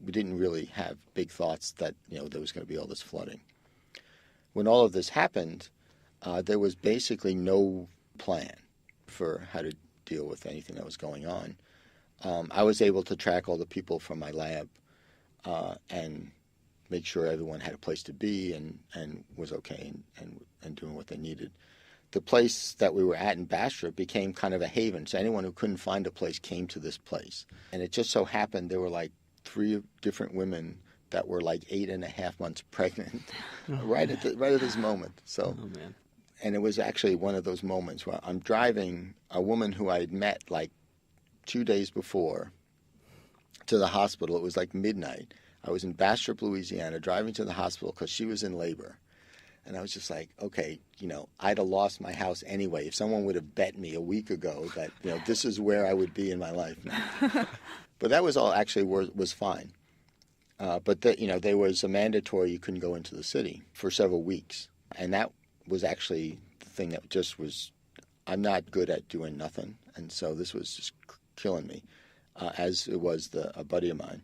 we didn't really have big thoughts that there was going to be all this flooding. When all of this happened, there was basically no plan for how to deal with anything that was going on. I was able to track all the people from my lab and make sure everyone had a place to be and was okay and doing what they needed. The place that we were at in Bastrop became kind of a haven, so anyone who couldn't find a place came to this place. And it just so happened there were like 3 different women that were like 8.5 months pregnant right at this moment. So, man. And it was actually one of those moments where I'm driving a woman who I had met like 2 days before to the hospital. It was like midnight. I was in Bastrop, Louisiana, driving to the hospital because she was in labor. And I was just like, okay, I'd have lost my house anyway. If someone would have bet me a week ago that, this is where I would be in my life now. But that was all actually was fine. But there was a mandatory you couldn't go into the city for several weeks. And that was actually the thing that just was, I'm not good at doing nothing. And so this was just killing me, as it was a buddy of mine.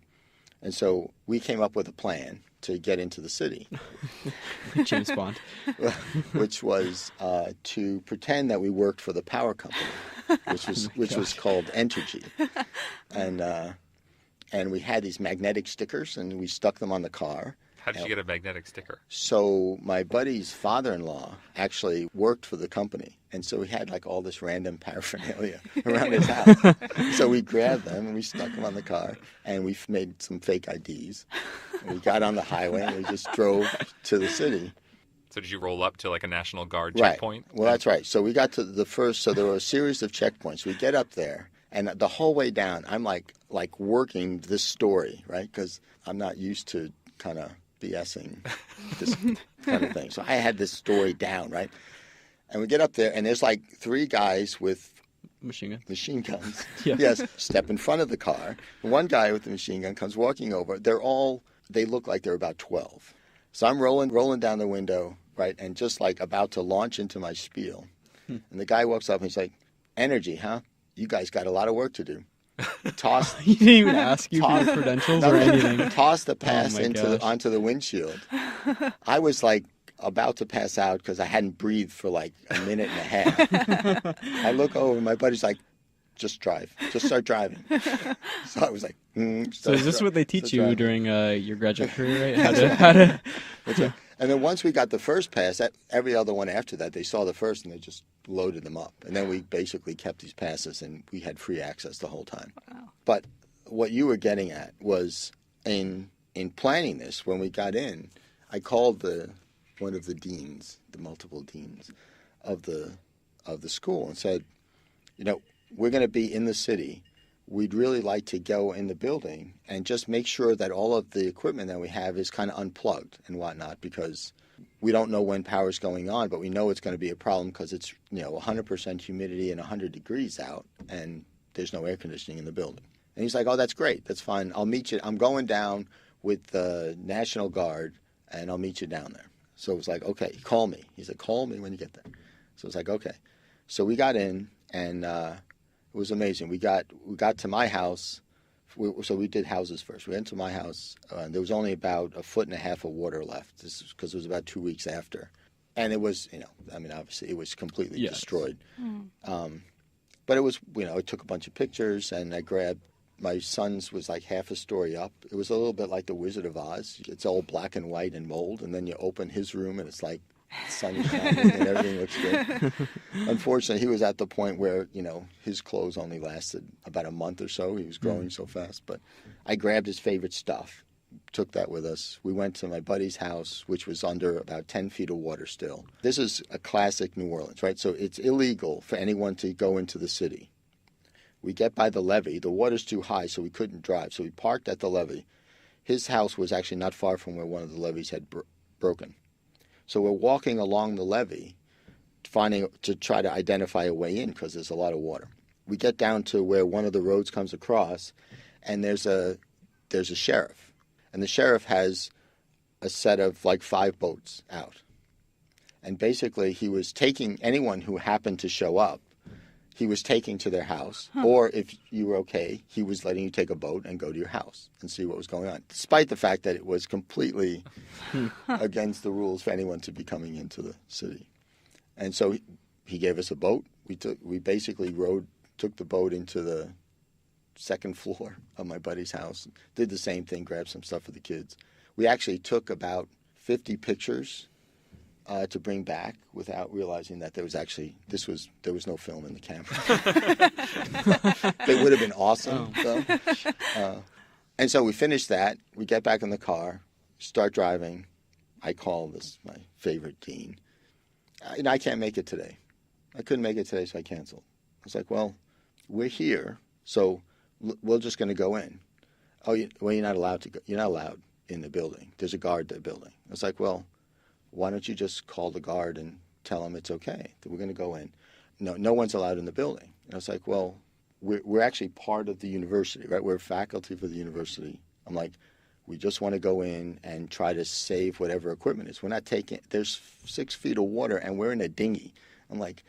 And so we came up with a plan to get into the city. James Bond. Which was to pretend that we worked for the power company, which was called Entergy. And we had these magnetic stickers, and we stuck them on the car. How did you get a magnetic sticker? So my buddy's father-in-law actually worked for the company, and so he had like all this random paraphernalia around his house. So we grabbed them and we stuck them on the car, and we made some fake IDs. And we got on the highway and we just drove to the city. So did you roll up to like a National Guard Right. checkpoint? Well, that's right. So we got to the first. So there were a series of checkpoints. We get up there, and the whole way down, I'm like working this story, right? Because I'm not used to kind of BSing this kind of thing. So I had this story down, right? And we get up there, and there's like 3 guys with machine guns. Yeah. Yes, step in front of the car. One guy with the machine gun comes walking over. They look like they're about 12. So I'm rolling down the window, right, and just like about to launch into my spiel. And the guy walks up and he's like, "Energy, huh? You guys got a lot of work to do." He didn't even ask you for your credentials or anything. Toss the pass gosh. onto the windshield. I was like about to pass out because I hadn't breathed for like a minute and a half. I look over, my buddy's like, "Just drive. Just start driving." So I was like, So is this what they teach you during your graduate career, right? That's right. And then once we got the first pass, every other one after that, they saw the first and they just loaded them up. And then we basically kept these passes and we had free access the whole time. Wow. But what you were getting at was in planning this, when we got in, I called one of the deans, the multiple deans of the school, and said, we're going to be in the city. We'd really like to go in the building and just make sure that all of the equipment that we have is kind of unplugged and whatnot, because we don't know when power's going on, but we know it's going to be a problem because it's 100% humidity and 100 degrees out, and there's no air conditioning in the building. And he's like, oh, that's great. That's fine. I'll meet you. I'm going down with the National Guard, and I'll meet you down there. So it was like, okay, call me. He said, call me when you get there. So it's like, okay. So we got in, and it was amazing. We got to my house. So we did houses first. We went to my house. There was only about 1.5 feet of water left. This is because it was about 2 weeks after. And it was, obviously it was completely destroyed. But it was, I took a bunch of pictures, and I grabbed, my son's was like half a story up. It was a little bit like the Wizard of Oz. It's all black and white and mold, and then you open his room, and it's like sun is shining and everything looks good. Unfortunately, he was at the point where, his clothes only lasted about a month or so. He was growing so fast. But I grabbed his favorite stuff, took that with us. We went to my buddy's house, which was under about 10 feet of water still. This is a classic New Orleans, right? So it's illegal for anyone to go into the city. We get by the levee. The water's too high, so we couldn't drive. So we parked at the levee. His house was actually not far from where one of the levees had broken. So we're walking along the levee, to try to identify a way in because there's a lot of water. We get down to where one of the roads comes across, and there's a sheriff. And the sheriff has a set of like 5 boats out. And basically he was taking anyone who happened to show up, he was taking to their house, or if you were okay, he was letting you take a boat and go to your house and see what was going on, despite the fact that it was completely against the rules for anyone to be coming into the city. And so he gave us a boat. We basically took the boat into the second floor of my buddy's house, did the same thing, grabbed some stuff for the kids. We actually took about 50 pictures to bring back without realizing that there was no film in the camera. They would have been awesome, though. And so we finished that. We get back in the car, start driving. I call my favorite dean. I can't make it today. I couldn't make it today, so I canceled. I was like, well, we're here, so we're just going to go in. Oh, well, you're not allowed to go. You're not allowed in the building. There's a guard at the building. I was like, well, why don't you just call the guard and tell them it's okay, that we're going to go in? No one's allowed in the building. And I was like, well, we're actually part of the university, right? We're faculty for the university. I'm like, we just want to go in and try to save whatever equipment is. We're not taking, there's 6 feet of water and we're in a dinghy. I'm like,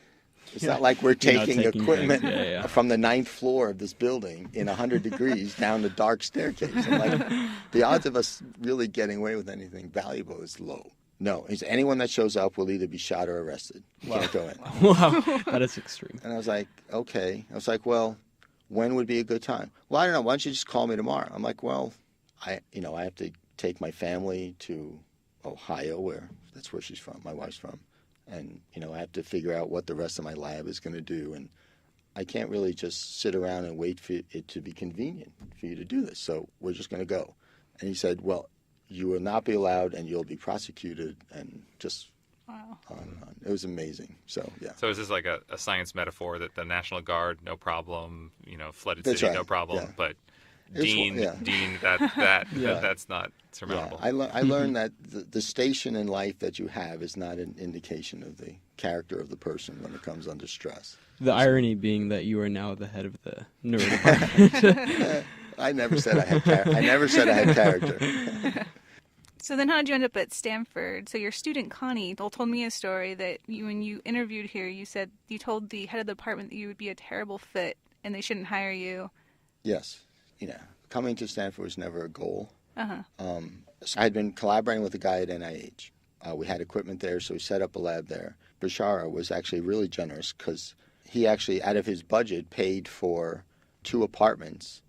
it's not like we're taking equipment from the 9th floor of this building in 100 degrees down the dark staircase. I'm like, the odds of us really getting away with anything valuable is low. No, he said, anyone that shows up will either be shot or arrested. You can't go in. Wow, that is extreme. And I was like, okay. I was like, well, when would be a good time? Well, I don't know. Why don't you just call me tomorrow? I'm like, well, I have to take my family to Ohio, that's where she's from, my wife's from. And, I have to figure out what the rest of my lab is going to do. And I can't really just sit around and wait for it to be convenient for you to do this. So we're just going to go. And he said, well, you will not be allowed and you'll be prosecuted, and just on and on. It was amazing. So, yeah. So is this like a science metaphor that the National Guard, no problem, flooded That's city, right. no problem, Yeah. but Dean, that's not surmountable. Yeah. I learned that the station in life that you have is not an indication of the character of the person when it comes under stress. The irony being that you are now the head of the neuro department. I never said I had character. So then how did you end up at Stanford? So your student Connie told me a story that when you interviewed here, you said you told the head of the department that you would be a terrible fit and they shouldn't hire you. Yes. Coming to Stanford was never a goal. Uh-huh. So I had been collaborating with a guy at NIH. We had equipment there, so we set up a lab there. Bashara was actually really generous because he actually, out of his budget, paid for 2 apartments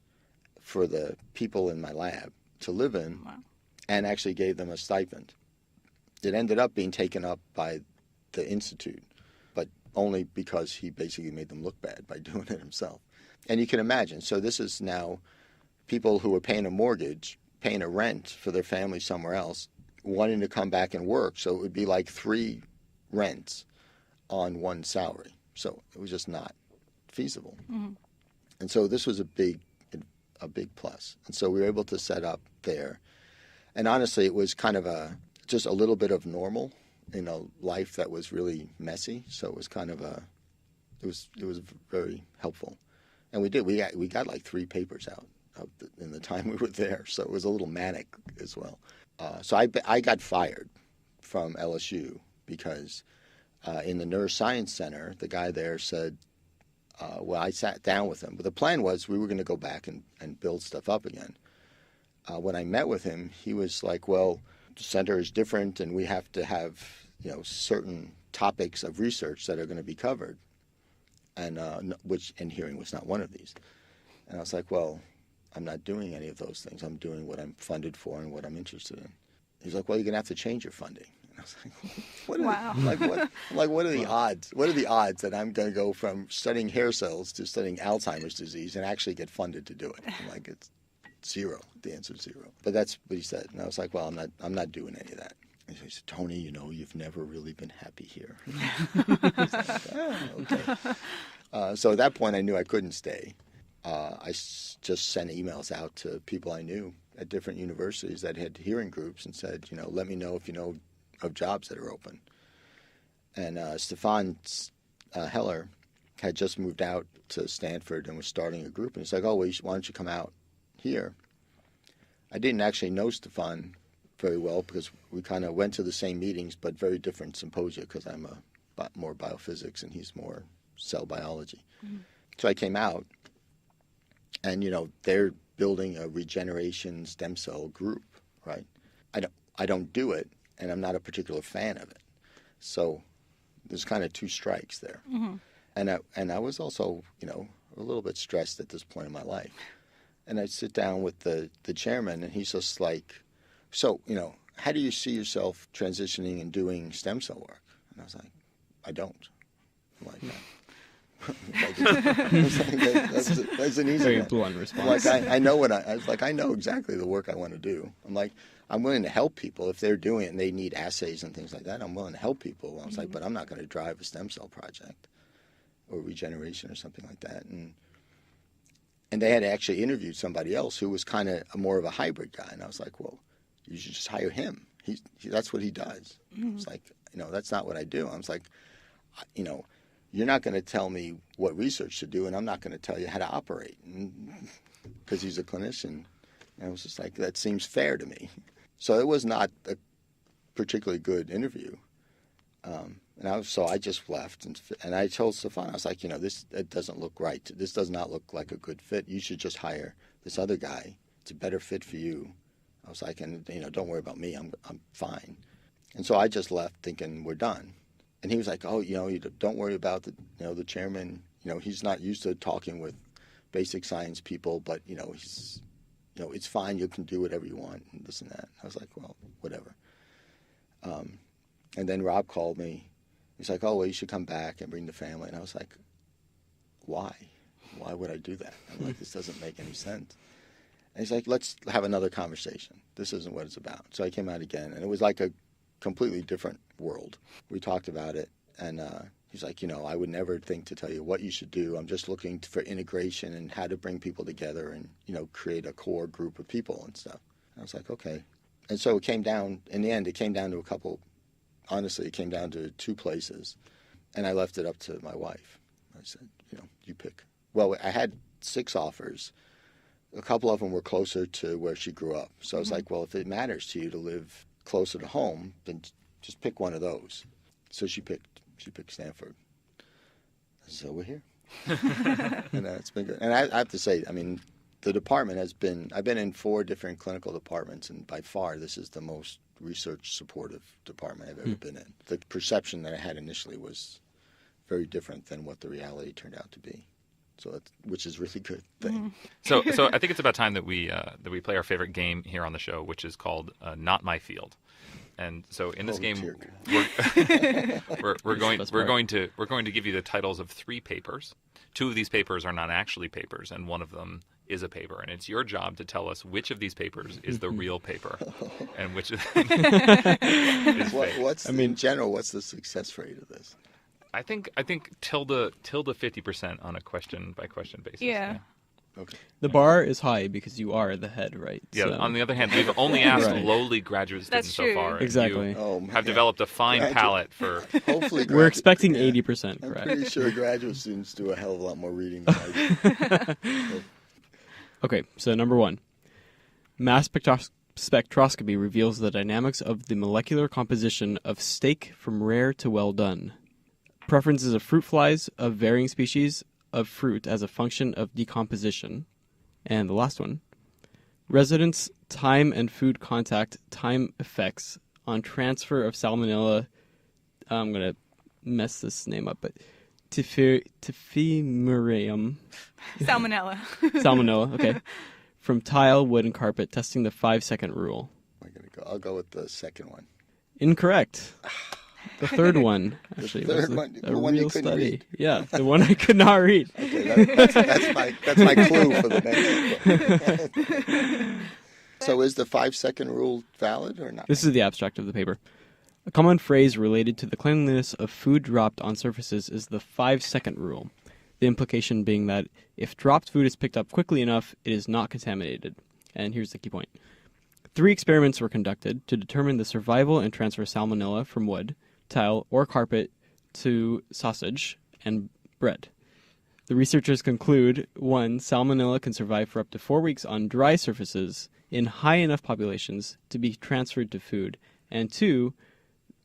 for the people in my lab to live in. Wow. And actually gave them a stipend. It ended up being taken up by the Institute, but only because he basically made them look bad by doing it himself. And you can imagine, so this is now people who are paying a mortgage, paying a rent for their family somewhere else, wanting to come back and work. So it would be like 3 rents on one salary. So it was just not feasible. Mm-hmm. And so this was a big plus. And so we were able to set up there. And honestly, it was kind of just a little bit of normal, life that was really messy. So it was kind of it was very helpful. And we got like 3 papers out in the time we were there. So it was a little manic as well. So I got fired from LSU because in the neuroscience center, the guy there said, I sat down with him. But the plan was we were going to go back and build stuff up again. When I met with him, he was like, well, the center is different and we have to have, certain topics of research that are going to be covered. And which hearing was not one of these. And I was like, well, I'm not doing any of those things. I'm doing what I'm funded for and what I'm interested in. He's like, well, you're going to have to change your funding. And I was like, what are the odds? What are the odds that I'm going to go from studying hair cells to studying Alzheimer's disease and actually get funded to do it? I'm like, it's 0. The answer is 0. But that's what he said. And I was like, well, I'm not doing any of that. And he said, Tony, you've never really been happy here. Okay. So at that point, I knew I couldn't stay. I just sent emails out to people I knew at different universities that had hearing groups and said, let me know if you know of jobs that are open. And Stefan Heller had just moved out to Stanford and was starting a group. And he's like, why don't you come out here? I didn't actually know Stefan very well because we kind of went to the same meetings but very different symposia because I'm more biophysics and he's more cell biology. Mm-hmm. So I came out and, they're building a regeneration stem cell group, right? I don't do it and I'm not a particular fan of it. So there's kind of 2 strikes there. Mm-hmm. And I was also, a little bit stressed at this point in my life. And I'd sit down with the chairman and he's just like, so, how do you see yourself transitioning and doing stem cell work? And I was like, I don't. I'm like, that's an easy very one. blunt response. Like I know I know exactly the work I want to do. I'm like, I'm willing to help people if they're doing it and they need assays and things like that. I'm willing to help people. I was like, but I'm not going to drive a stem cell project or regeneration or something like that. And they had actually interviewed somebody else who was kind of more of a hybrid guy. And I was like, well, you should just hire him. That's what he does. Mm-hmm. I was like, that's not what I do. I was like, you're not going to tell me what research to do, and I'm not going to tell you how to operate, because he's a clinician. And I was just like, that seems fair to me. So it was not a particularly good interview. So I just left, and I told Stefan, I was like, it doesn't look right. This does not look like a good fit. You should just hire this other guy. It's a better fit for you. I was like, and don't worry about me. I'm fine. And so I just left thinking we're done. And he was like, oh, you don't worry about the chairman. He's not used to talking with basic science people, but he's, it's fine. You can do whatever you want and this and that. I was like, well, whatever. And then Rob called me. He's like, oh, well, you should come back and bring the family. And I was like, why? Why would I do that? I'm like, this doesn't make any sense. And he's like, let's have another conversation. This isn't what it's about. So I came out again, and it was like a completely different world. We talked about it, and he's like, I would never think to tell you what you should do. I'm just looking for integration and how to bring people together and, create a core group of people and stuff. And I was like, okay. And so it came down, in the end, it came down to honestly, it came down to 2 places. And I left it up to my wife. I said, you pick. Well, I had 6 offers. A couple of them were closer to where she grew up. So I was like, well, if it matters to you to live closer to home, then just pick one of those. So she picked Stanford. So we're here. And it's been good. And I have to say, the department I've been in 4 different clinical departments, and by far this is the most research supportive department I've ever been in. The perception that I had initially was very different than what the reality turned out to be. So which is a really good thing. So I think it's about time that we play our favorite game here on the show, which is called Not My Field. And so in this Oh, game, dear we're going Best we're part. going to give you the titles of 3 papers. 2 of these papers are not actually papers, and one of them is a paper. And it's your job to tell us which of these papers is the real paper, and which of them is fake. In general, what's the success rate of this? I think tilde 50% on a question by question basis. Yeah. Okay. The bar is high because you are the head, right? Yeah. So- On the other hand, we've only asked Right. lowly graduate That's students so true. far. and Exactly. You Oh, have yeah. developed a fine Graduate. palate for. Hopefully, We're expecting yeah. 80% I'm correct. pretty sure graduate students do a hell of a lot more reading than I do. Okay, so number 1. Mass spectroscopy reveals the dynamics of the molecular composition of steak from rare to well done. Preferences of fruit flies of varying species of fruit as a function of decomposition. And the last one. Residence, time, and food contact time effects on transfer of salmonella. I'm going to mess this name up, but Tifimurium. Salmonella. Salmonella, okay. From tile, wood, and carpet, testing the 5-second rule. I'll go with the second one. Incorrect. The third one, actually, third was one, a the one you real couldn't study. read. Yeah, the one I could not read. Okay, that's my clue for the next one. So is the 5-second rule valid or not? This is the abstract of the paper. A common phrase related to the cleanliness of food dropped on surfaces is the 5-second rule. The implication being that if dropped food is picked up quickly enough, it is not contaminated. And here's the key point. 3 experiments were conducted to determine the survival and transfer of salmonella from wood, tile, or carpet to sausage and bread. The researchers conclude, 1, salmonella can survive for up to 4 weeks on dry surfaces in high enough populations to be transferred to food, and 2,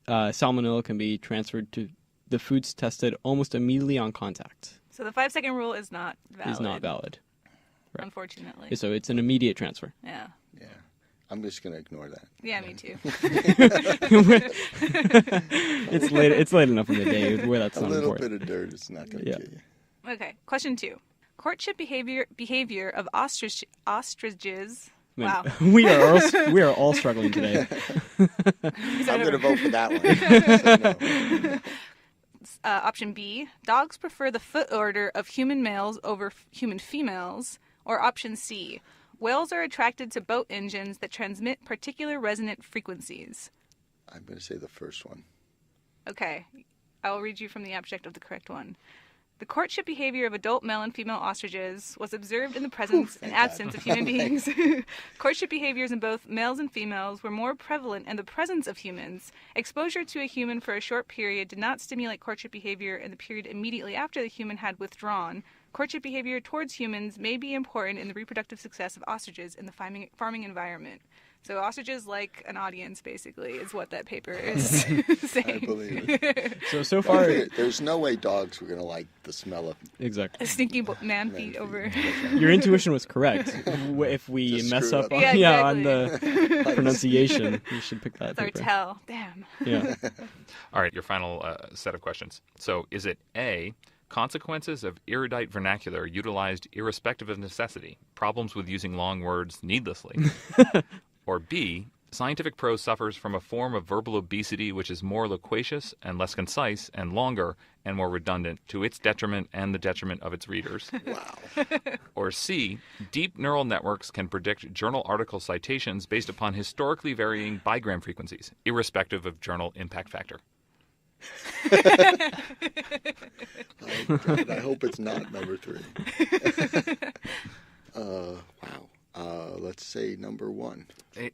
salmonella can be transferred to the foods tested almost immediately on contact. So the 5-second rule is not valid. Is not valid. Right. Unfortunately. So it's an immediate transfer. Yeah. Yeah. I'm just going to ignore that. Yeah, me too. It's late enough in the day where that's A not little important. bit of dirt is not going to Yeah. kill you. Okay. Question 2. Courtship behavior of ostriches. Man, Wow. we are all struggling today. I'm going to vote for that one. So, no. Option B. Dogs prefer the foot odor of human males over human females. Or option C. Whales are attracted to boat engines that transmit particular resonant frequencies. I'm going to say the first one. Okay. I will read you from the abstract of the correct one. The courtship behavior of adult male and female ostriches was observed in the presence and absence of human beings. Courtship behaviors in both males and females were more prevalent in the presence of humans. Exposure to a human for a short period did not stimulate courtship behavior in the period immediately after the human had withdrawn. Courtship behavior towards humans may be important in the reproductive success of ostriches in the farming environment. So ostriches like an audience, basically, is what that paper is saying. I believe it. So far, There's no way dogs were going to like the smell of exactly. A stinky man feet over. Your intuition was correct. If we Just mess screw up, up. on, Yeah, on the pronunciation, you should pick that That's our paper. tell. Damn. Yeah. All right, your final set of questions. So, is it A, consequences of erudite vernacular utilized irrespective of necessity, problems with using long words needlessly? Or B, scientific prose suffers from a form of verbal obesity which is more loquacious and less concise and longer and more redundant to its detriment and the detriment of its readers? wow. Or C, deep neural networks can predict journal article citations based upon historically varying bigram frequencies, irrespective of journal impact factor. God, I hope it's not number 3. Wow. Let's say number 1.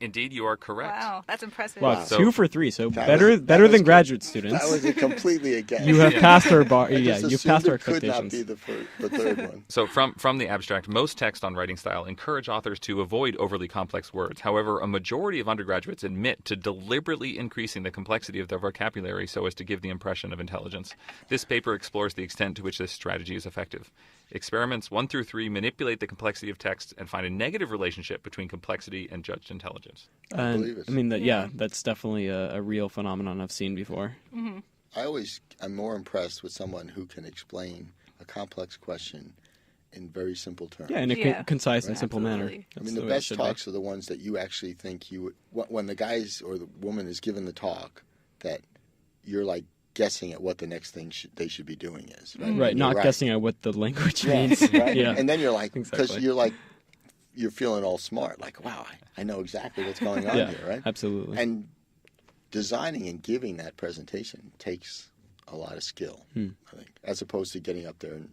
Indeed, you are correct. Wow, that's impressive. Wow, So- 2 for 3. So That better was than good. graduate students. That was completely a guess. You have passed our bar. I Yeah, just you've passed assumed our it could not expectations. be the third one. So from the abstract, most texts on writing style encourage authors to avoid overly complex words. However, a majority of undergraduates admit to deliberately increasing the complexity of their vocabulary so as to give the impression of intelligence. This paper explores the extent to which this strategy is effective. Experiments 1 through 3 manipulate the complexity of text and find a negative relationship between complexity and judged intelligence. I believe it. I mean, that's definitely a real phenomenon I've seen before. I'm more impressed with someone who can explain a complex question in very simple terms. Yeah, in a Yeah. concise and simple manner. Absolutely. I That's mean, the way it best should be. talks are the ones that you actually think you would, when the guys or the woman is given the talk, that you're like guessing at what the next thing they should be doing is. Right, Right, And you're not guessing at what the language means. Right? Yeah. And then you're like, because Exactly. you're feeling all smart, like, wow, I know exactly what's going on Yeah, here, right? absolutely. And designing and giving that presentation takes a lot of skill, I think, as opposed to getting up there and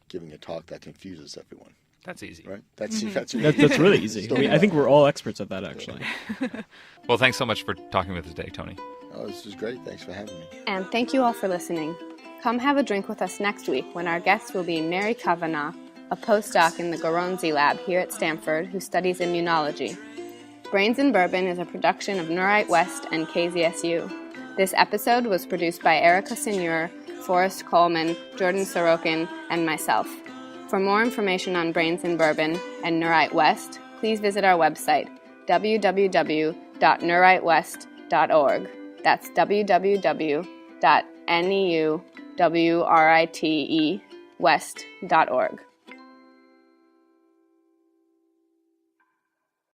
giving a talk that confuses everyone, That's easy. right? That's That's really easy. I think we're all experts at that, actually. Well, thanks so much for talking with us today, Tony. Oh, this was great. Thanks for having me. And thank you all for listening. Come have a drink with us next week when our guest will be Mary Kavanagh, a postdoc in the Goronzi lab here at Stanford who studies immunology. Brains and Bourbon is a production of Neurite West and KZSU. This episode was produced by Erica Senior, Forrest Coleman, Jordan Sorokin, and myself. For more information on Brains and Bourbon and Neurite West, please visit our website, www.neuritewest.org. That's www.neuritewest.org.